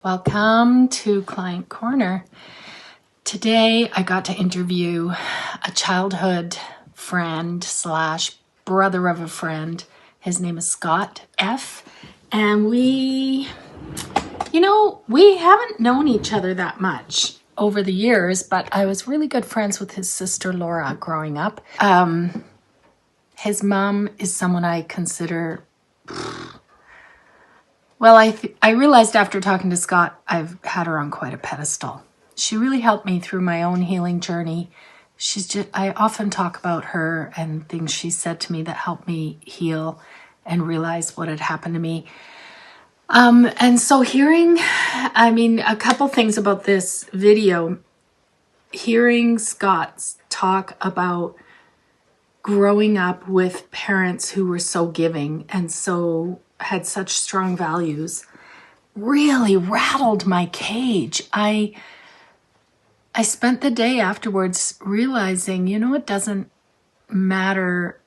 Welcome to Client Corner. Today I got to interview a childhood friend slash brother of a friend. His name is Scott F. And we haven't known each other that much over the years, but I was really good friends with his sister Laura growing up. His mom is someone I consider... Well, I realized after talking to Scott, I've had her on quite a pedestal. She really helped me through my own healing journey. I often talk about her and things she said to me that helped me heal and realize what had happened to me. And so a couple things about this video, hearing Scott talk about growing up with parents who were so giving and so had such strong values really rattled my cage. I spent the day afterwards realizing, it doesn't matter.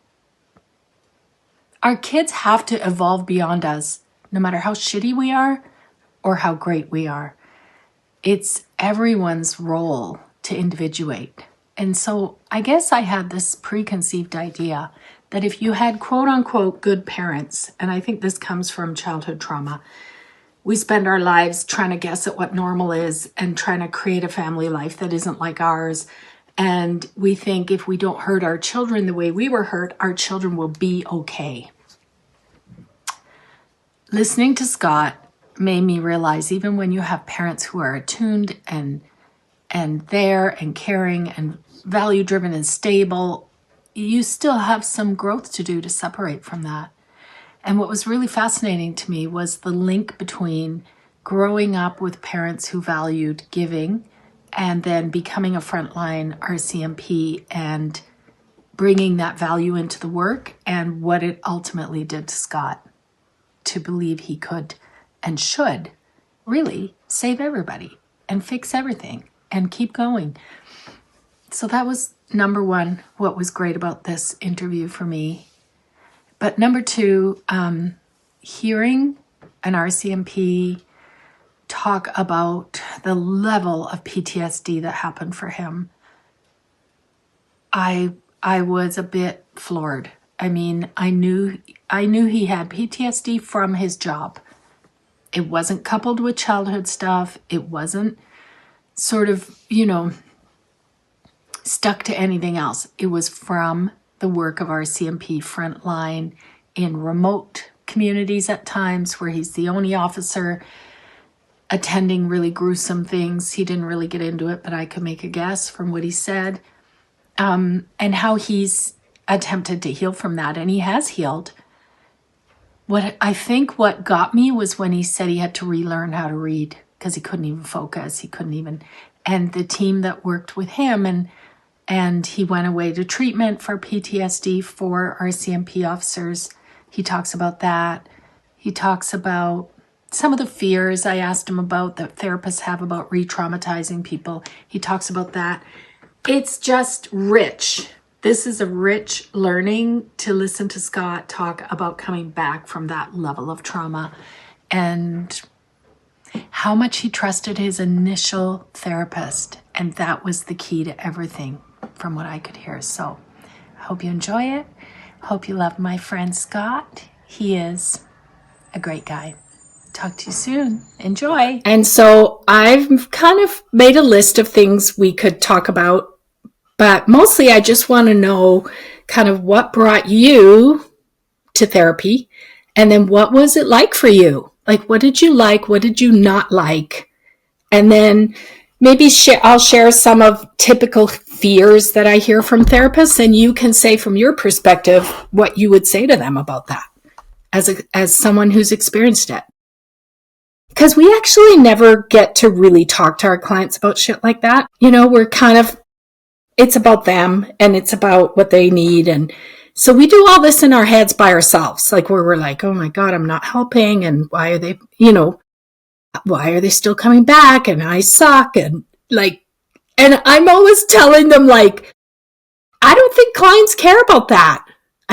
Our kids have to evolve beyond us, no matter how shitty we are or how great we are. It's everyone's role to individuate. And so I guess I had this preconceived idea that if you had quote unquote good parents, and I think this comes from childhood trauma, we spend our lives trying to guess at what normal is and trying to create a family life that isn't like ours. And we think if we don't hurt our children the way we were hurt, our children will be okay. Listening to Scott made me realize even when you have parents who are attuned and there and caring and value driven and stable, you still have some growth to do to separate from that. And what was really fascinating to me was the link between growing up with parents who valued giving and then becoming a frontline RCMP and bringing that value into the work and what it ultimately did to Scott to believe he could and should really save everybody and fix everything and keep going. So that was number one, what was great about this interview for me. But number two, hearing an RCMP talk about the level of PTSD that happened for him, I was a bit floored. I mean, I knew he had PTSD from his job. It wasn't coupled with childhood stuff. It wasn't sort of, stuck to anything else. It was from the work of RCMP frontline in remote communities at times where he's the only officer attending really gruesome things. He didn't really get into it, but I could make a guess from what he said, and how he's attempted to heal from that, and he has healed. What got me was when he said he had to relearn how to read because he couldn't even focus. And the team that worked with him and he went away to treatment for PTSD for RCMP officers. He talks about that. He talks about some of the fears I asked him about that therapists have about re-traumatizing people. He talks about that. It's just rich. This is a rich learning to listen to Scott talk about coming back from that level of trauma and how much he trusted his initial therapist. And that was the key to everything from what I could hear. So I hope you enjoy it. Hope you love my friend Scott. He is a great guy. Talk to you soon. Enjoy. And so I've kind of made a list of things we could talk about, but mostly I just want to know kind of what brought you to therapy, and then what was it like for you? Like, what did you like? What did you not like? And then maybe I'll share some of typical fears that I hear from therapists, and you can say from your perspective what you would say to them about that as someone who's experienced it. Because we actually never get to really talk to our clients about shit like that. We're it's about them and it's about what they need. And so we do all this in our heads by ourselves, like where we're like, oh my God, I'm not helping. And why are they still coming back? And I suck. And I'm always telling them, like, I don't think clients care about that.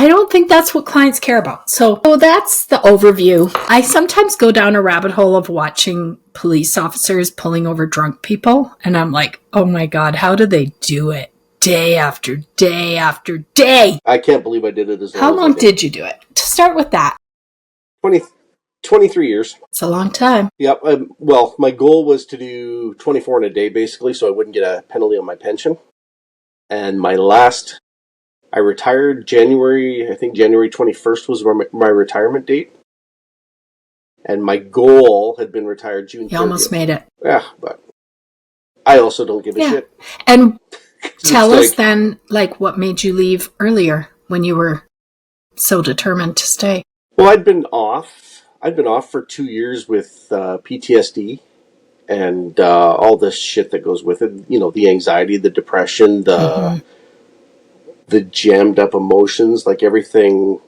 I don't think that's what clients care about. So that's the overview. I sometimes go down a rabbit hole of watching police officers pulling over drunk people. And I'm like, oh my God, how do they do it? Day after day after day. I can't believe I did it as long How as long did you do it? To start with that. 23 years. It's a long time. Yep. Well, my goal was to do 24 in a day, basically, so I wouldn't get a penalty on my pension. And I retired January 21st was my retirement date. And my goal had been retired June 30th. You almost made it. Yeah, but I also don't give a shit. And tell us then, what made you leave earlier when you were so determined to stay? Well, I'd been off for 2 years with PTSD and all this shit that goes with it. The anxiety, the depression, the jammed up emotions, like everything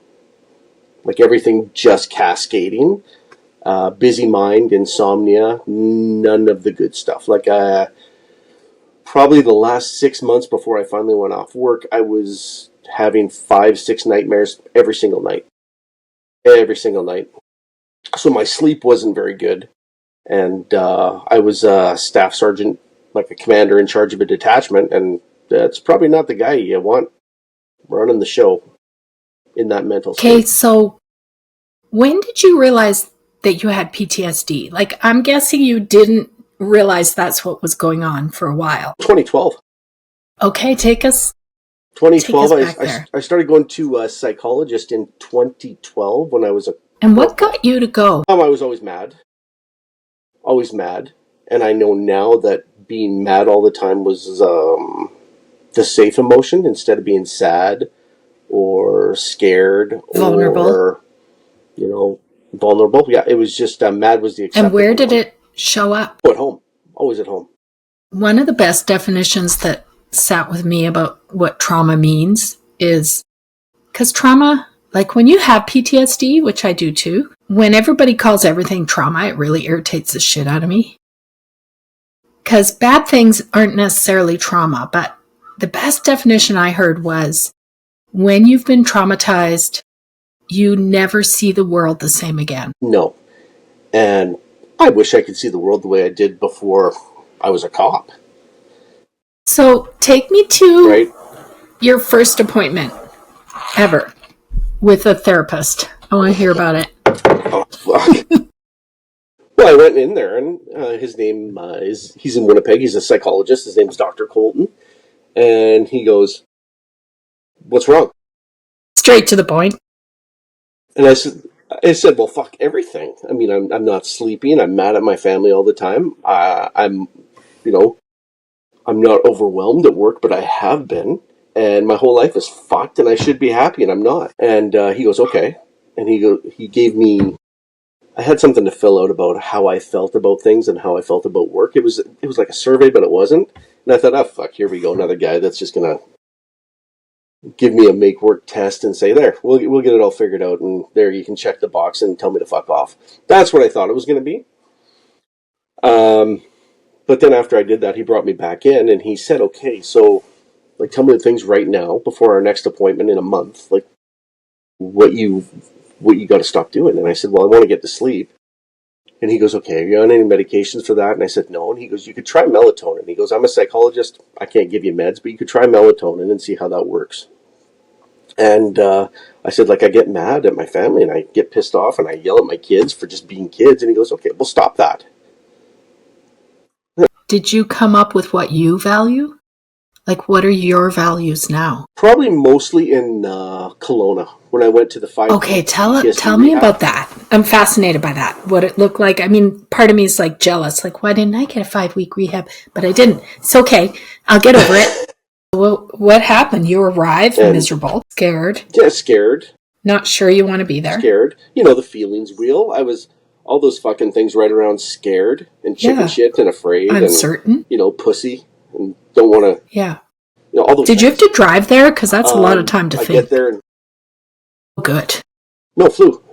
just cascading. Busy mind, insomnia, none of the good stuff. Probably the last 6 months before I finally went off work, I was having 5-6 nightmares every single night. So my sleep wasn't very good. And I was a staff sergeant, like a commander in charge of a detachment, and that's probably not the guy you want running the show in that mental state. Okay, so when did you realize that you had PTSD? I'm guessing you didn't realize that's what was going on for a while. 2012. Okay, take us 2012, I started going to a psychologist in 2012 when I was And what got you to go? I was always mad. And I know now that being mad all the time was the safe emotion instead of being sad or scared Vulnerable. or, vulnerable. Yeah, it was just mad was the acceptable. And where did it show up? At home. Always at home. One of the best definitions that sat with me about what trauma means is, because trauma, when you have PTSD, which I do too, when everybody calls everything trauma, it really irritates the shit out of me. Because bad things aren't necessarily trauma, but the best definition I heard was, when you've been traumatized, you never see the world the same again. No. And I wish I could see the world the way I did before I was a cop. So take me to your first appointment ever with a therapist. I want to hear about it. Oh, fuck. Well, I went in there, and his name he's in Winnipeg. He's a psychologist. His name's Dr. Colton. And he goes, "What's wrong?" Straight to the point. And I said, well, fuck everything. I mean, I'm not sleeping. I'm mad at my family all the time. I'm not overwhelmed at work, but I have been. And my whole life is fucked, and I should be happy, and I'm not. And he goes, okay. And he gave me, I had something to fill out about how I felt about things and how I felt about work. It was like a survey, but it wasn't. And I thought, oh, fuck, here we go. Another guy that's just going to give me a make work test and say, there, we'll get it all figured out. And there, you can check the box and tell me to fuck off. That's what I thought it was going to be. But then after I did that, he brought me back in and he said, okay, so tell me the things right now before our next appointment in a month, what you got to stop doing. And I said, well, I want to get to sleep. And he goes, okay, are you on any medications for that? And I said, no. And he goes, you could try melatonin. He goes, I'm a psychologist. I can't give you meds, but you could try melatonin and see how that works. And I said, I get mad at my family and I get pissed off and I yell at my kids for just being kids. And he goes, okay, well, stop that. Did you come up with what you value? What are your values now? Probably mostly in Kelowna when I went to the 5. Okay, tell me about that. I'm fascinated by that. What it looked like. I mean, part of me is jealous. Why didn't I get a 5-week rehab? But I didn't. It's okay. I'll get over it. Well, what happened? You arrived miserable, scared. Yeah, scared. Not sure you want to be there. Scared. The feelings wheel. I was all those fucking things right around scared and chicken shit and afraid. Uncertain. And, pussy. And don't want to. Yeah. All those. Did you have to drive there? Because that's a lot of time to think. I get there and. Good. No, flew.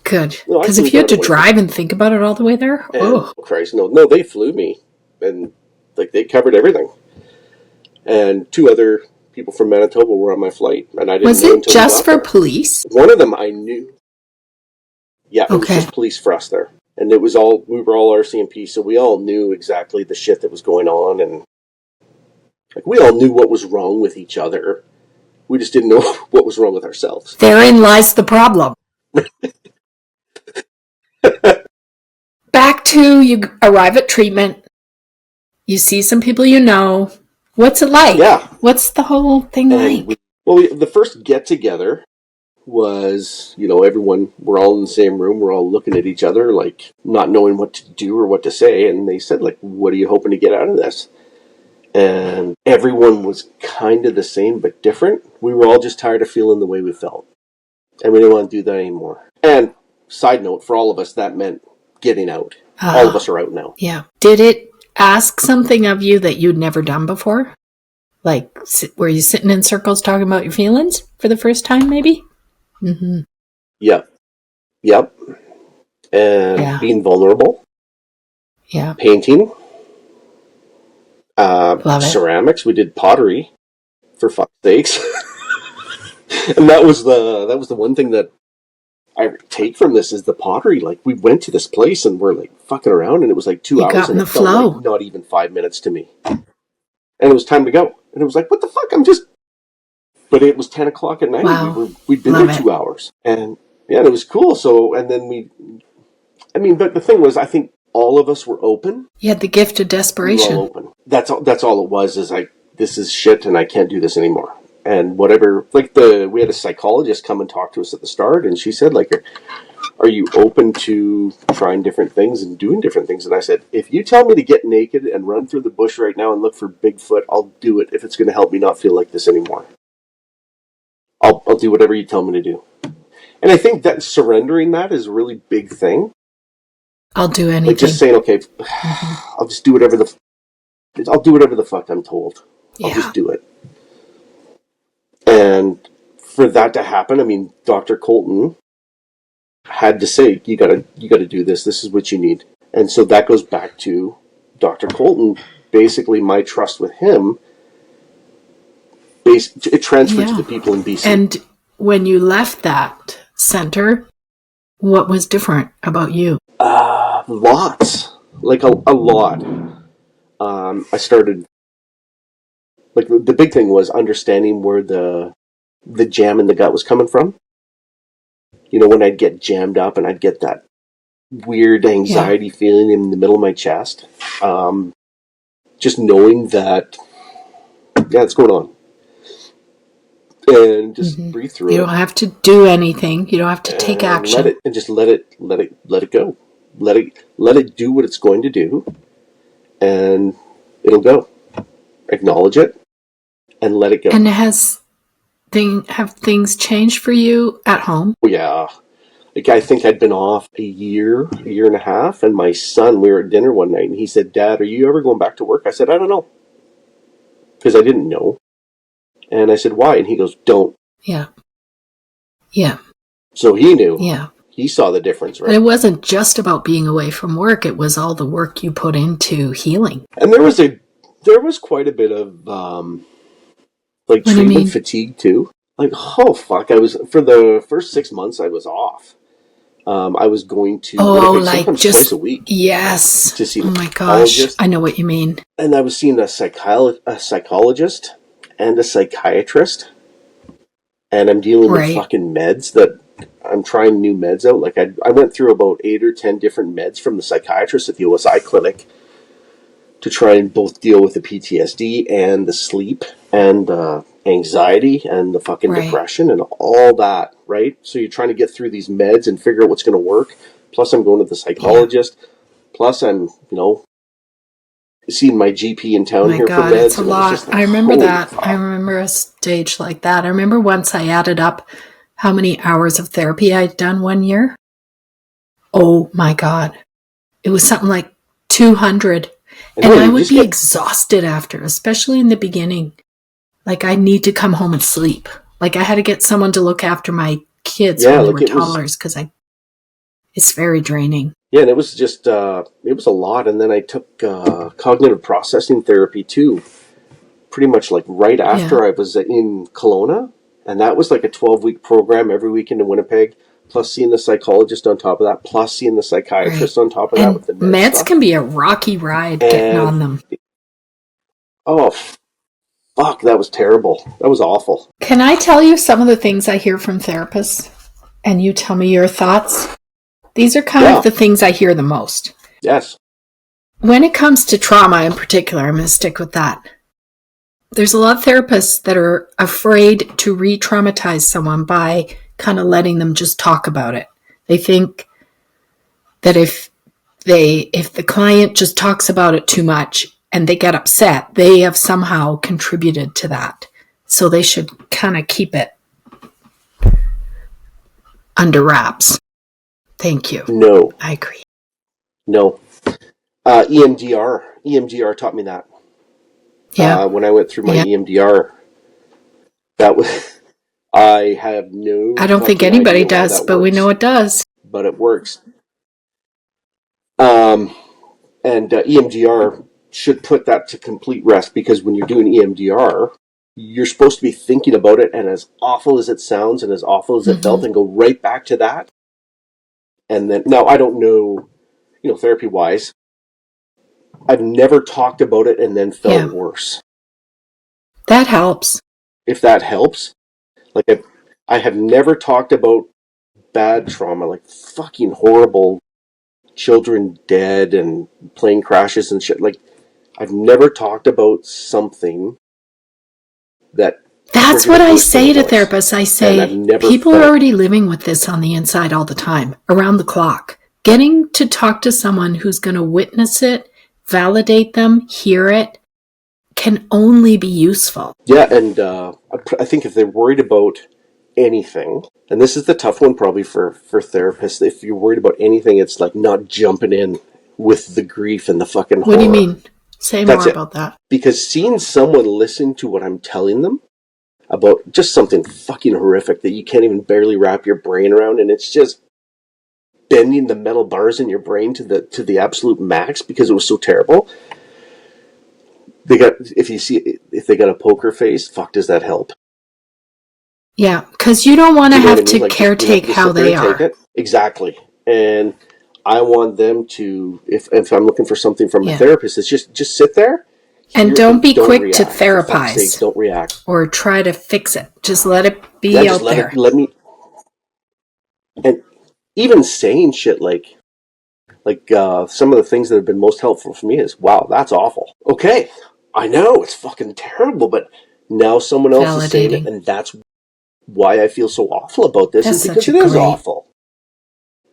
Good. Because if you had to drive and think about it all the way there, oh Christ, no, they flew me, and they covered everything. And 2 other people from Manitoba were on my flight, and I didn't Was know it until just for there. police? One of them I knew. Yeah, it was Okay. just police for us there. And it was we were all RCMP, so we all knew exactly the shit that was going on, and like we all knew what was wrong with each other. We just didn't know what was wrong with ourselves. Therein lies the problem. Back to you arrive at treatment. You see some people you know. What's it like? Yeah. What's the whole thing like? The first get together was, everyone, we're all in the same room. We're all looking at each other, like not knowing what to do or what to say. And they said, like, what are you hoping to get out of this? And everyone was kind of the same, but different. We were all just tired of feeling the way we felt. And we didn't want to do that anymore. And side note, for all of us, that meant getting out. All of us are out now. Yeah. Did it ask something of you that you'd never done before? Like, were you sitting in circles talking about your feelings for the first time, maybe? Mm-hmm. Yep. And being vulnerable. Yeah. Painting. Love it. Ceramics. We did pottery, for fuck's sakes. And that was the one thing that I take from this is the pottery. Like, we went to this place and we're like fucking around, and it was like 2 hours, got in and the it felt flow. like not even 5 minutes to me. And it was time to go, and it was like, what the fuck? But it was 10 o'clock at night. Wow. We'd been there 2 hours, and yeah, it was cool. So, and then but the thing was, I think all of us were open. You had the gift of desperation. We were all open. That's all it was. Is like, this is shit, and I can't do this anymore. And whatever, like we had a psychologist come and talk to us at the start, and she said, like, are you open to trying different things and doing different things? And I said, if you tell me to get naked and run through the bush right now and look for Bigfoot, I'll do it if it's going to help me not feel like this anymore. I'll do whatever you tell me to do. And I think that surrendering that is a really big thing. I'll do anything. Like just saying, okay, I'll just do whatever the fuck I'm told. I'll just do it. And for that to happen, I mean, Dr. Colton had to say, you gotta do this. This is what you need. And so that goes back to Dr. Colton. Basically, my trust with him, it transferred to the people in BC. And when you left that center, what was different about you? Lots. Like a lot. I started, like, the big thing was understanding where the jam in the gut was coming from. When I'd get jammed up and I'd get that weird anxiety feeling in the middle of my chest. Just knowing that, it's going on. And just breathe through it. You don't have to do anything. You don't have to take action. Let it go. Let it do what it's going to do, and it'll go. Acknowledge it, and let it go. And have things changed for you at home? Yeah. Like, I think I'd been off a year and a half, and my son, we were at dinner one night, and he said, Dad, are you ever going back to work? I said, I don't know. Because I didn't know. And I said, why? And he goes, don't. Yeah. So he knew. Yeah. He saw the difference, right? But it wasn't just about being away from work. It was all the work you put into healing. And there was quite a bit of, treatment fatigue, too. Like, oh, fuck. For the first 6 months, I was off. I was going to sometimes twice a week. Yes. To see oh my gosh. I know what you mean. And I was seeing a psychologist and a psychiatrist. And I'm dealing with fucking meds that I'm trying new meds out. Like, I went through about 8 or 10 different meds from the psychiatrist at the OSI clinic to try and both deal with the PTSD and the sleep and the anxiety and the fucking depression and all that, right? So you're trying to get through these meds and figure out what's going to work. Plus I'm going to the psychologist. Plus I'm, seeing my GP in town here for meds. It's a lot. Like, I remember that. Fuck. I remember a stage like that. I remember once I added up how many hours of therapy I'd done one year. Oh my God. It was something like 200. And I would be exhausted after, especially in the beginning. Like, I need to come home and sleep. Like, I had to get someone to look after my kids when they were toddlers because it's very draining. Yeah, and it was just, it was a lot. And then I took cognitive processing therapy too. pretty much like right after I was in Kelowna. And that was like a 12-week program every weekend in Winnipeg, plus seeing the psychologist on top of that, plus seeing the psychiatrist on top of that with the meds stuff. can be a rocky ride getting on them. Oh, fuck, that was terrible. That was awful. Can I tell you some of the things I hear from therapists? And you tell me your thoughts? These are kind of the things I hear the most. Yes. When it comes to trauma in particular, I'm going to stick with that. There's a lot of therapists that are afraid to re-traumatize someone by kind of letting them just talk about it. They think that if the client just talks about it too much and they get upset, they have somehow contributed to that. So they should kind of keep it under wraps. Thank you. No. I agree. No. EMDR taught me that. Yeah. When I went through my EMDR, that was, I have no. I don't think anybody does, but we know it does. But it works. And EMDR should put that to complete rest, because when you're doing EMDR, you're supposed to be thinking about it, and as awful as it sounds and as awful as it felt, and go right back to that. And then, now I don't know, therapy-wise, I've never talked about it and then felt worse. That helps. If that helps. Like, I have never talked about bad trauma, like fucking horrible children dead and plane crashes and shit. Like, I've never talked about something that... That's what I say to therapists. I say, people are already living with this on the inside all the time, around the clock. Getting to talk to someone who's going to witness it, validate them, hear it, can only be useful. Yeah, and I think if they're worried about anything, and this is the tough one probably for therapists, if you're worried about anything, it's like not jumping in with the grief and the fucking horror. What do you mean? Say more about that. Because seeing someone listen to what I'm telling them about just something fucking horrific that you can't even barely wrap your brain around, and it's just bending the metal bars in your brain to the absolute max because it was so terrible. If they got a poker face, fuck, does that help? Yeah, because you don't want to have to caretake how they are. Exactly. And I want them to, if I'm looking for something from a therapist, it's just sit there. And don't be quick to therapize. Don't react. Or try to fix it. Just let it be out there. And even saying shit like some of the things that have been most helpful for me is, wow, that's awful. Okay, I know, it's fucking terrible, but now someone else is saying it, and that's why I feel so awful about this, is because it is awful.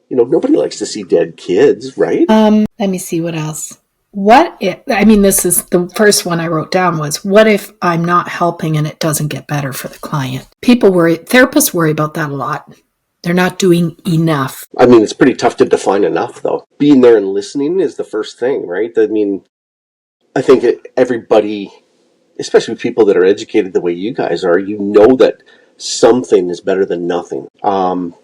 Nobody likes to see dead kids, right? Let me see what else. This is the first one I wrote down was, what if I'm not helping and it doesn't get better for the client? Therapists worry about that a lot. They're not doing enough. It's pretty tough to define enough, though. Being there and listening is the first thing, right? I think everybody, especially people that are educated the way you guys are, that something is better than nothing. And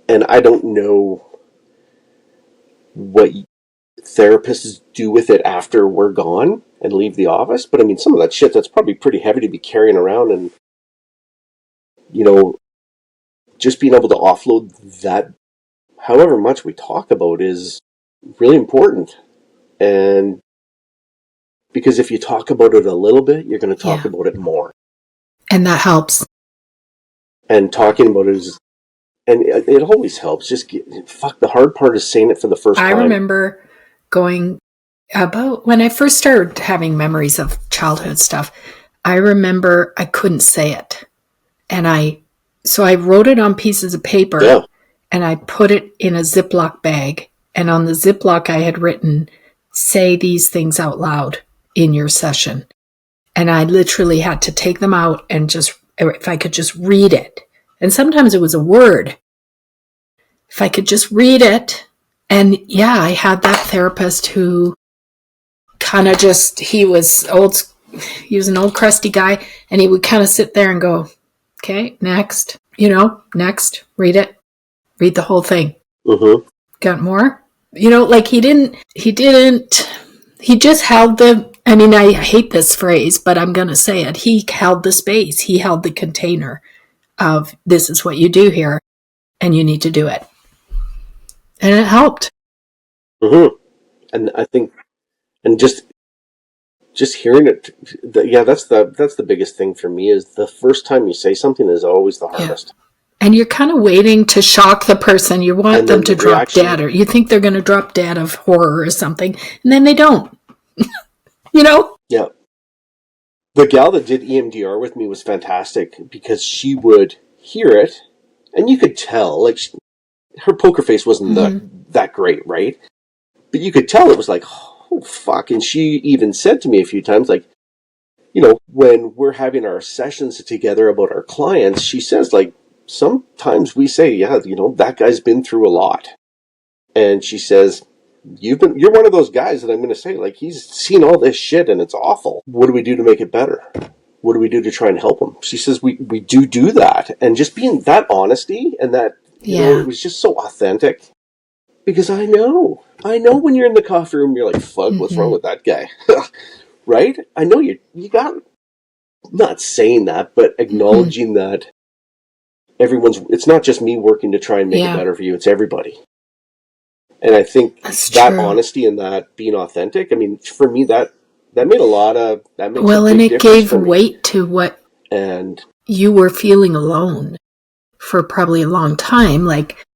I don't know what therapists do with it after we're gone and leave the office, but some of that shit, that's probably pretty heavy to be carrying around, and just being able to offload that, however much we talk about, is really important. And because if you talk about it a little bit, you're going to talk about it more. And that helps. And talking about it it always helps. The hard part is saying it for the first time. I remember going about when I first started having memories of childhood stuff. I remember I couldn't say it. So I wrote it on pieces of paper and I put it in a Ziploc bag. And on the Ziploc I had written, say these things out loud in your session. And I literally had to take them out and if I could just read it. And sometimes it was a word. If I could just read it. And I had that therapist who kind of he was an old crusty guy, and he would kind of sit there and go, okay, next, next, read it, read the whole thing. Got more? He just held the I mean, I hate this phrase, but I'm going to say it. He held the space. He held the container of this is what you do here and you need to do it. And it helped. Mm-hmm. And I think, and just hearing it, that's the biggest thing for me is the first time you say something is always the hardest. And you're kind of waiting to shock the person. You want them to drop dead, or you think they're going to drop dead of horror or something, and then they don't. You know? Yeah. The gal that did EMDR with me was fantastic because she would hear it, and you could tell, like, her poker face wasn't that great, right? But you could tell it was like, oh, fuck. And she even said to me a few times, like, you know, when we're having our sessions together about our clients, she says, like, sometimes we say, yeah, you know, that guy's been through a lot. And she says, you're one of those guys that I'm going to say, like, he's seen all this shit and it's awful. What do we do to make it better? What do we do to try and help him? She says, we do that. And just being that honesty and that, you know, it was just so authentic. Because I know when you're in the coffee room, you're like, fuck, what's wrong with that guy? Right? I know you got, not saying that, but acknowledging that it's not just me working to try and make it better for you, it's everybody. And I think that honesty and that being authentic, I mean, for me, that made that makes well, a big and it difference gave weight to what you were feeling alone for probably a long time. Like,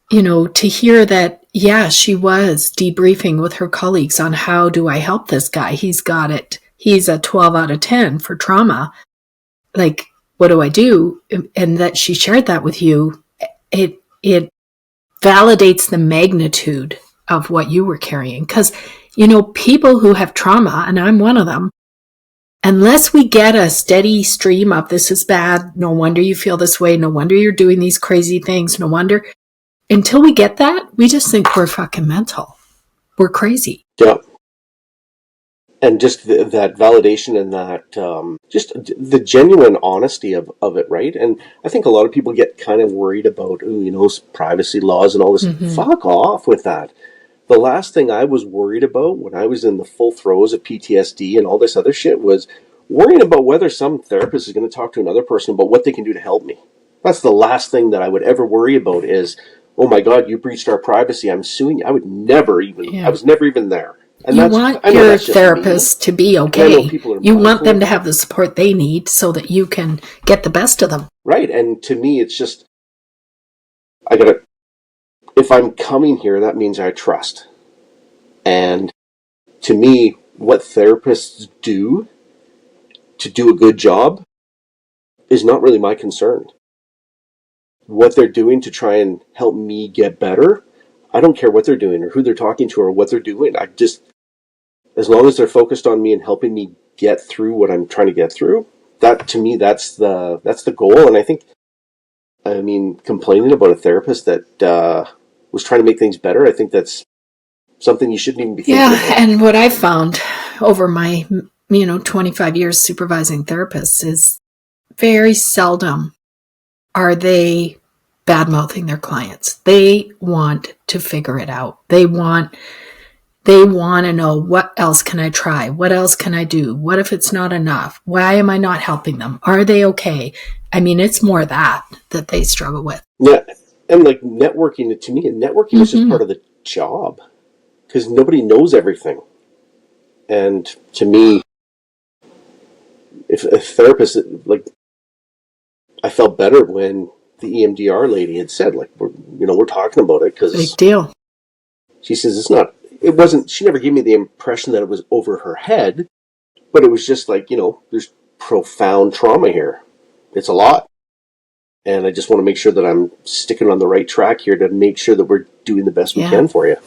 you know, to hear that, yeah, she was debriefing with her colleagues on how do I help this guy? He's got it. He's a 12 out of 10 for trauma. Like, what do I do? And that she shared that with you, it validates the magnitude of what you were carrying. Because, you know, people who have trauma, and I'm one of them, unless we get a steady stream of this is bad, no wonder you feel this way, no wonder you're doing these crazy things, no wonder, until we get that, we just think we're fucking mental. We're crazy. Yeah. And just that validation and that, just the genuine honesty of it, right? And I think a lot of people get kind of worried about, you know, privacy laws and all this. Fuck off with that. The last thing I was worried about when I was in the full throes of PTSD and all this other shit was worrying about whether some therapist is going to talk to another person about what they can do to help me. That's the last thing that I would ever worry about is, oh my God, you breached our privacy, I'm suing you. I was never even there. And you want your therapist to be okay. You want them to have the support they need so that you can get the best of them. Right. And to me, it's just, if I'm coming here, that means I trust. And to me, what therapists do to do a good job is not really my concern. What they're doing to try and help me get better, I don't care what they're doing or who they're talking to or what they're doing. As long as they're focused on me and helping me get through what I'm trying to get through, that to me, that's the goal. And I think, I mean, complaining about a therapist that was trying to make things better, I think that's something you shouldn't even be thinking about. Yeah, and what I've found over my 25 years supervising therapists is very seldom are they bad-mouthing their clients. They want to figure it out. They want to know, what else can I try? What else can I do? What if it's not enough? Why am I not helping them? Are they okay? I mean, it's more that they struggle with. Yeah, and like networking, to me, networking is just part of the job because nobody knows everything. And to me, if a therapist, like, I felt better when the EMDR lady had said, like, we're talking about it because big deal. She says she never gave me the impression that it was over her head, but it was just like, there's profound trauma here. It's a lot. And I just want to make sure that I'm sticking on the right track here to make sure that we're doing the best we can for you.